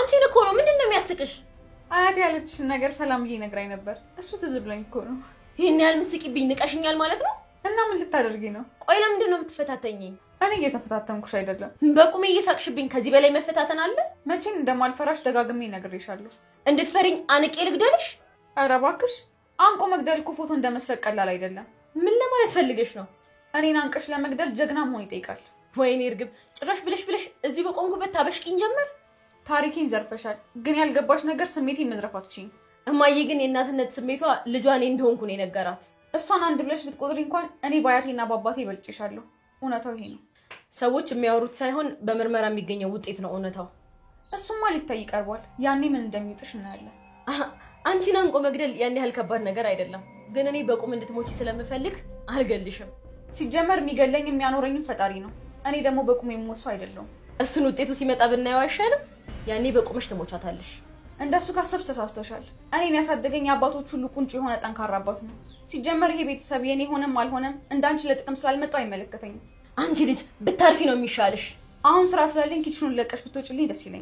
አንቺን እኮ ነው። ምንድነው የሚያስቅሽ? አያቴ ያለችሽን ነገር ሰላምዬ ነግራኝ ነበር። እሱ ትዝ ብሎኝ እኮ ነው። ይሄን ያህል ምስቂብኝ ንቀሽኛል ማለት ነው? እና ምን ልታደርጊ ነው? ቆይ ለምንድን ነው የምትፈታተኝኝ? እኔ እየተፈታተንኩሽ አይደለም። በቁሜ እየሳቅሽብኝ ከዚህ በላይ መፈታተን አለ? መቼም እንደማልፈራሽ ደጋግሜ ነግሬሻለሁ። እንድትፈሪኝ አንቄ ልግደልሽ? ኧረ እባክሽ፣ አንቆ መግደል እኮ ፎቶ እንደመስረቅ ቀላል አይደለም። ምን ለማለት ፈልገሽ ነው? እኔን አንቀሽ ለመግደል ጀግና መሆን ይጠይቃል። ወይኔ እርግብ፣ ጭራሽ ብለሽ እዚህ በቆምኩበት ታበሽቂኝ ጀመር። ታሪኬን ዘርፈሻል፣ ግን ያልገባሽ ነገር ስሜቴን መዝረፍ አትችይም። እማዬ ግን የእናትነት ስሜቷ ልጇ እኔ እንደሆንኩ ነው የነገራት። እሷን አንድ ብለሽ ብትቆጥሪ እንኳን እኔ በአያቴና በአባቴ ይበልጭሻለሁ። እውነታው ይሄ ነው። ሰዎች የሚያወሩት ሳይሆን በምርመራ የሚገኘው ውጤት ነው እውነታው። እሱማ ሊታይ ቀርቧል። ያኔ ምን እንደሚውጥሽ እናያለን። አንቺን አንቆ መግደል ያን ያህል ከባድ ነገር አይደለም። ግን እኔ በቁም እንድትሞቺ ስለምፈልግ አልገልሽም። ሲጀመር የሚገለኝ የሚያኖረኝም ፈጣሪ ነው። እኔ ደግሞ በቁም የምወሰው አይደለሁም። እሱን ውጤቱ ሲመጣ ብናየው አይሻልም? ያኔ በቁምሽ ትሞቻታለሽ። እንደሱ ካሰብሽ ተሳስተሻል። እኔን ያሳደገኝ የአባቶች ሁሉ ቁንጭ የሆነ ጠንካራ አባት ነው። ሲጀመር ይሄ ቤተሰብ የኔ ሆነም አልሆነም እንዳንቺ ለጥቅም ስላልመጣው አይመለከተኝም። አንቺ ልጅ ብታርፊ ነው የሚሻልሽ። አሁን ስራ ስላለኝ ኪችኑን ለቀሽ ብትወጪልኝ ደስ ይለኛል።